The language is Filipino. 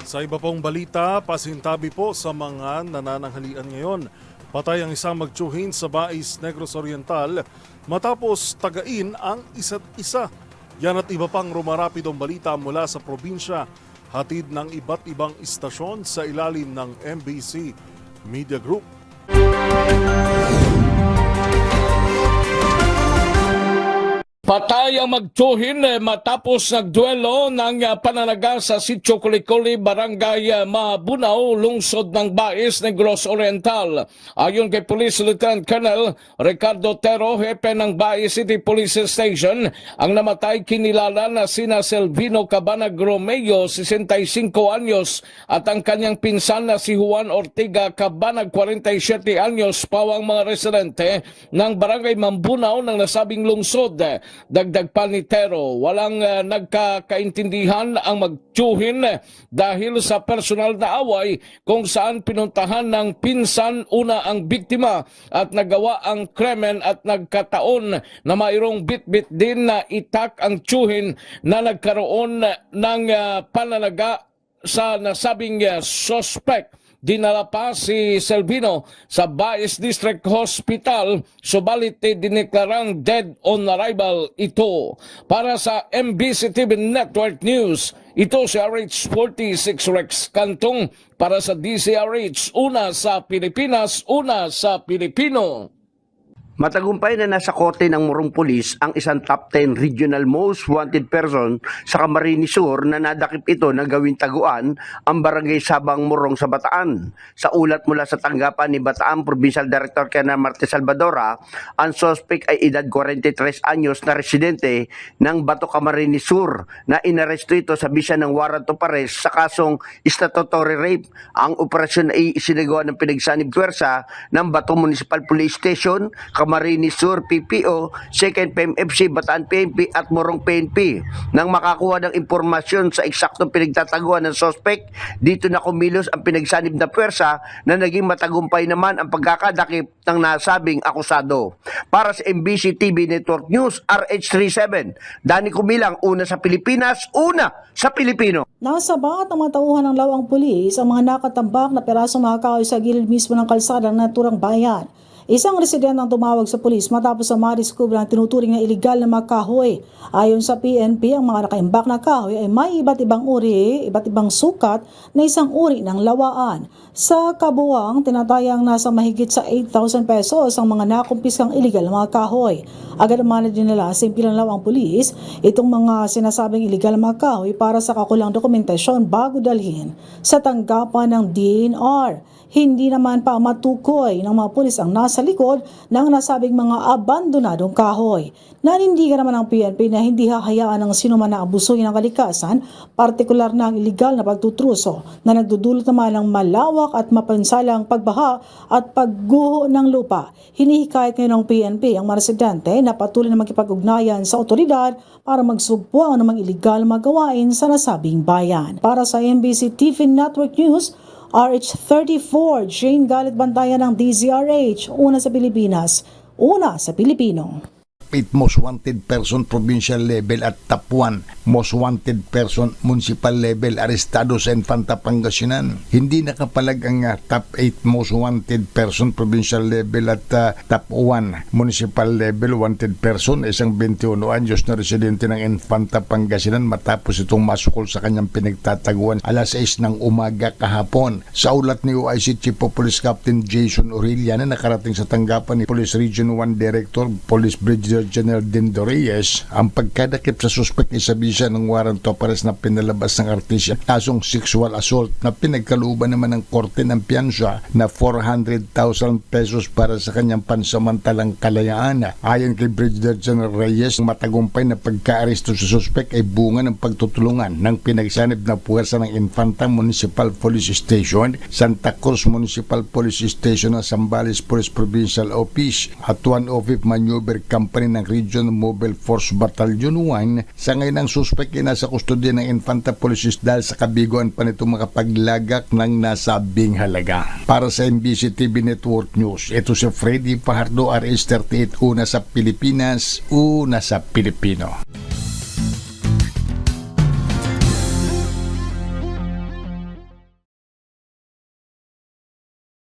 Sa iba pong balita, pasintabi po sa mga nanananghalian ngayon. Patay ang isang magtiyuhin sa Bais Negros Oriental matapos tagain ang isa't isa. Yan at iba pang rumarapidong balita mula sa probinsya, hatid ng iba't ibang istasyon sa ilalim ng MBC Media Group. Patay ang magtiyuhin matapos nagduelo ng pananaga sa Sitio Kulikuli, Barangay Mabunaw, lungsod ng Bais Negros Oriental. Ayon kay Police Lieutenant Colonel Ricardo Tero, hepe ng Bais City Police Station, ang namatay kinilala na sina Selvino Cabanag Romeo, 65 anyos, at ang kanyang pinsan na si Juan Ortiga Cabanag, 47 anyos, pawang mga residente ng Barangay Mabunaw ng nasabing lungsod. Dagdag pa ni Tero, walang nagkakaintindihan ang magtiyuhin dahil sa personal na away kung saan pinuntahan ng pinsan una ang biktima at nagawa ang krimen at nagkataon na mayroong bit-bit din na itak ang tiyuhin na nagkaroon ng pananaga sa nasabing suspect. Dinala pa si Selvino sa Bais District Hospital, subalit dineklarang dead on arrival ito. Para sa MBC TV Network News, ito si RH46 Rex Cantong para sa DCRH, una sa Pilipinas, una sa Pilipino. Matagumpay na nasa korte ng Morong Police ang isang top 10 regional most wanted person sa Camarines Sur na nadakip ito na gawing taguan ang Barangay Sabang Morong sa Bataan. Sa ulat mula sa tanggapan ni Bataan Provincial Director Colonel Martes Salvadora, ang suspect ay edad 43 anyos na residente ng Bato Camarines Sur na inaresto ito sa bisa ng warrant of arrest sa kasong statutory rape. Ang operasyon ay isinagawa ng pinagsanib puwersa ng Bato Municipal Police Station, Camarines Sur PPO, 2nd PMFC, Bataan PNP at Morong PNP. Nang makakuha ng impormasyon sa eksaktong pinagtataguan ng suspect, dito na kumilos ang pinagsanib na puwersa na naging matagumpay naman ang pagkakadakip ng nasabing akusado. Para sa MBC TV Network News, RH37, Danny Kumilang, una sa Pilipinas, una sa Pilipino. Nasabat ang mga tauhan ng lawang pulis ang mga nakatambak na perasong mga kahoy sa gilid mismo ng kalsada ng naturang bayan. Isang residente ang tumawag sa pulis matapos ang madiskubre ang tinuturing na iligal na mga kahoy. Ayon sa PNP, ang mga nakaimbak na kahoy ay may iba't ibang uri, iba't ibang sukat na isang uri ng lawaan. Sa kabuwang, tinatayang nasa mahigit sa 8,000 pesos ang mga nakumpiskang iligal na mga kahoy. Agad naman dinala sa impilang lawang pulis itong mga sinasabing iligal na mga kahoy para sa kakulang dokumentasyon bago dalhin sa tanggapan ng DNR. Hindi naman pa matukoy ng mga pulis ang nasa likod ng nasabing mga abandonadong kahoy. Nanindigan naman ang PNP na hindi hahayaan ng sinuman na abusuhin ng kalikasan, partikular na ang iligal na pagtutruso na nagdudulot naman ng malawak at mapansalang pagbaha at pagguho ng lupa. Hinihikayat ngayon ng PNP ang mga residente na patuloy na makipag-ugnayan sa otoridad para magsugpo ang namang iligal na magawain sa nasabing bayan. Para sa MBC TV Network News, RH34, Jane Galit Bantayan ng DZRH, una sa Pilipinas, una sa Pilipino. 8 most wanted person provincial level at top 1 most wanted person municipal level arestado sa Infanta Pangasinan. Hindi nakapalag ang top 8 most wanted person provincial level at top 1 municipal level wanted person, isang 21 anyos na residente ng Infanta Pangasinan matapos itong masukol sa kanyang pinagtataguan alas 6 ng umaga kahapon. Sa ulat ni OIC Chief of Police Captain Jason Aurelia na nakarating sa tanggapan ni Police Region 1 Director Police Brigadier General Dindo Reyes, ang pagkadakip sa suspect ay sabisa ng warrant of arrest na pinalabas ng artista kasong sexual assault na pinagkalooban naman ng korte ng piyansa na 400,000 pesos para sa kanyang pansamantalang kalayaan. Ayon kay Brigadier General Reyes, matagumpay na pagka-aresto sa suspect ay bunga ng pagtutulungan ng pinagsanib na puwersa ng Infanta Municipal Police Station, Santa Cruz Municipal Police Station ng Zambales Police Provincial Office at 105 Maneuver Company ng Region Mobile Force Battalion 1. Sa ngayon ang suspect ay nasa kustodya ng Infanta Police dahil sa kabiguan pa nito makapaglagak ng nasabing halaga. Para sa MBC TV Network News, ito si Freddy Fajardo, RH38, una sa Pilipinas, una sa Pilipino.